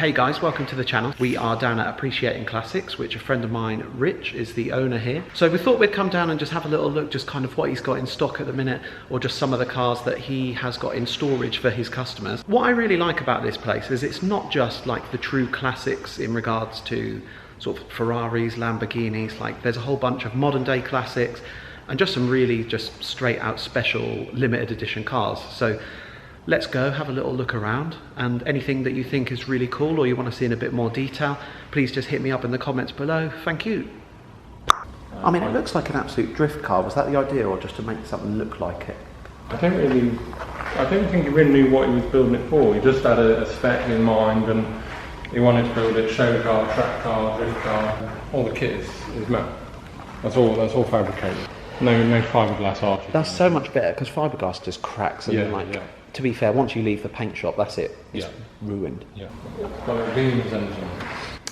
Hey guys, welcome to the channel. We are down at Appreciating Classics, which a friend of mine, Rich, is the owner here. So we thought we'd come down and just have a little look, just kind of what he's got in stock at the minute, or just some of the cars that he has got in storage for his customers. What I really like about this place is it's not just like the true classics in regards to sort of Ferraris, Lamborghinis, like there's a whole bunch of modern day classics and just some really just straight out special limited edition cars. So let's go have a little look around, and anything that you think is really cool or you want to see in a bit more detail, please just hit me up in the comments below. Thank you. I mean, it looks like an absolute drift car. Was that the idea, or just to make something look like it? I don't think he really knew what he was building it for. He just had a spec in mind, and he wanted to build it show car, track car, drift car. All the kit is metal. That's all fabricated. No fiberglass arches. That's so much better, because fiberglass just cracks and to be fair, once you leave the paint shop, that's it. It's ruined. Yeah. Got a beams engine.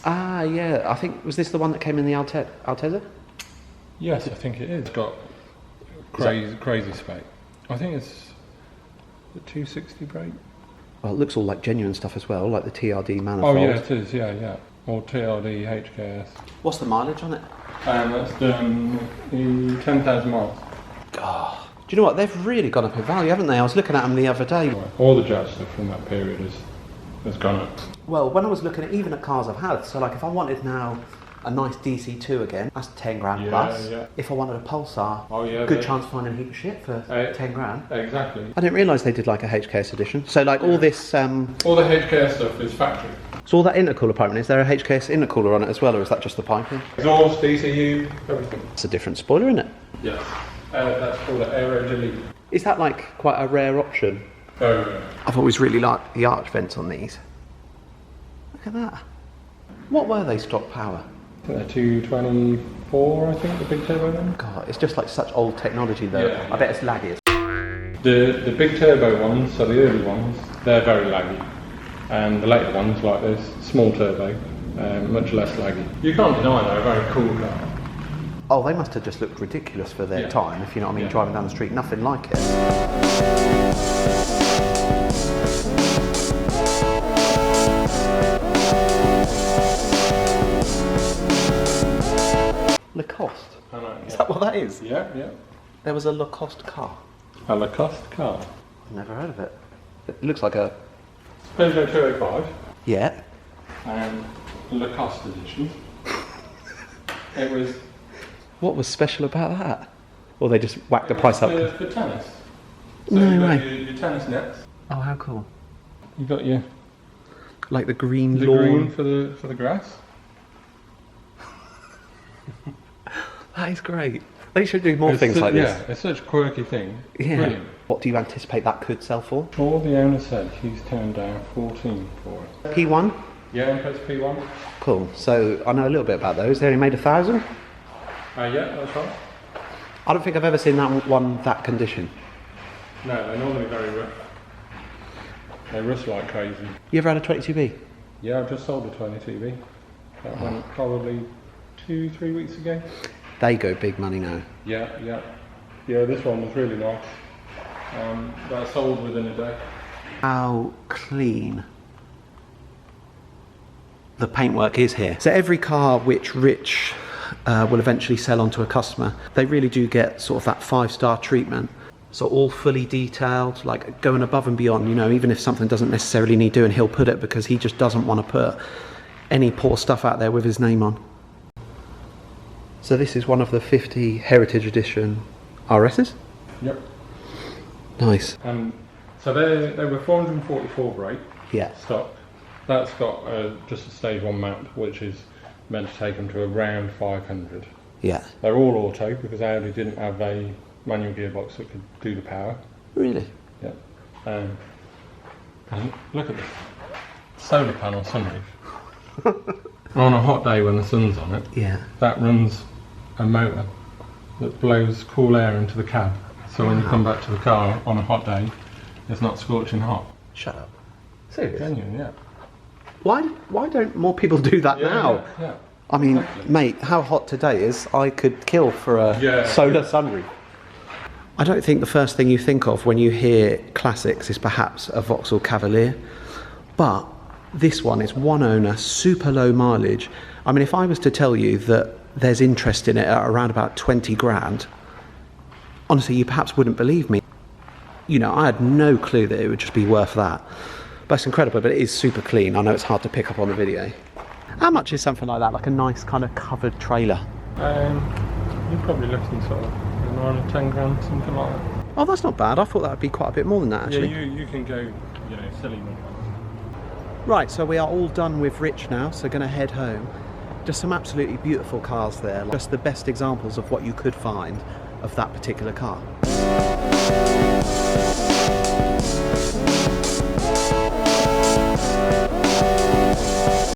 Ah, yeah. I think, was this the one that came in the Altezza? Yes, I think it is. It's got crazy spec. I think it's the 260 brake. Well, it looks all like genuine stuff as well, like the TRD manifold. Oh yeah, it is. Yeah. Or TRD HKS. What's the mileage on it? That's 10,000 miles. God. Do you know what? They've really gone up in value, haven't they? I was looking at them the other day. All the jet stuff from that period has gone up. Well, when I was looking at even at cars I've had, so like if I wanted now a nice DC2 again, that's 10 grand plus. Yeah. If I wanted a Pulsar, good chance of finding a heap of shit for 10 grand. Exactly. I didn't realise they did like a HKS edition. So like all this... all the HKS stuff is factory. So all that intercooler piping, is there a HKS intercooler on it as well, or is that just the piping? Exhaust, DCU, everything. It's a different spoiler, isn't it? Yes. That's called an aero delete. Is that like quite a rare option? Oh, yeah. I've always really liked the arch vents on these. Look at that. What were they stock power? I think they're 224, I think, the big turbo one. God, it's just like such old technology though. Yeah. I bet it's laggy. The big turbo ones, so the early ones, they're very laggy. And the later ones, like this, small turbo, much less laggy. You can't deny they're a very cool car. Oh, they must have just looked ridiculous for their time, if you know what I mean, driving down the street, nothing like it. Lacoste? I know, Is that what that is? Yeah. There was a Lacoste car. A Lacoste car? I've never heard of it. It looks like a... Peugeot 205. Yeah. And Lacoste edition. It was... What was special about that? Or they just whacked the price up? For tennis. So no you've way. got your tennis nets. Oh, how cool. You've got your... Like the green the lawn. green for the grass. That is great. They should do more things like this. Yeah, it's such a quirky thing. Yeah. Brilliant. What do you anticipate that could sell for? All the owner said he's turned down 14 for it. P1? Yeah, Impress P1. Cool. So I know a little bit about those. They only made 1,000? Yeah, that's right. I don't think I've ever seen that one that condition. No, they're normally very rough. They rust like crazy. You ever had a 22B? Yeah, I've just sold a 22B. That went probably 2-3 weeks ago. They go big money now. Yeah, this one was really nice. That sold within a day. How clean the paintwork is here. So every car which Rich will eventually sell on to a customer, they really do get sort of that 5-star treatment. So all fully detailed, like going above and beyond, you know, even if something doesn't necessarily need doing, he'll put it because he just doesn't want to put any poor stuff out there with his name on. So this is one of the 50 Heritage Edition RSs? Yep. Nice. So they were 444 brake. Yeah. Stock. That's got just a stage 1 mount, which is meant to take them to around 500. Yeah. They're all auto because Audi didn't have a manual gearbox that could do the power. Really? Yeah. And look at this solar panel sunroof. On a hot day when the sun's on it, that runs a motor that blows cool air into the cab. So when you come back to the car on a hot day, it's not scorching hot. Shut up. Serious? Genuine, yeah. Why don't more people do that now? Yeah. I mean, mate, how hot today is, I could kill for a solar sunroof. I don't think the first thing you think of when you hear classics is perhaps a Vauxhall Cavalier, but This one is one owner, super low mileage. I mean, if I was to tell you that there's interest in it at around about 20 grand, honestly, you perhaps wouldn't believe me. You know, I had no clue that it would just be worth that. But it's incredible, but it is super clean. I know it's hard to pick up on the video. How much is something like that, like a nice kind of covered trailer? You're probably looking sort of around 10 grand, something like that. Oh, that's not bad. I thought that would be quite a bit more than that, actually. Yeah, you can go, you know, silly money. Right, so we are all done with Rich now, so going to head home. Just some absolutely beautiful cars there. Just the best examples of what you could find of that particular car.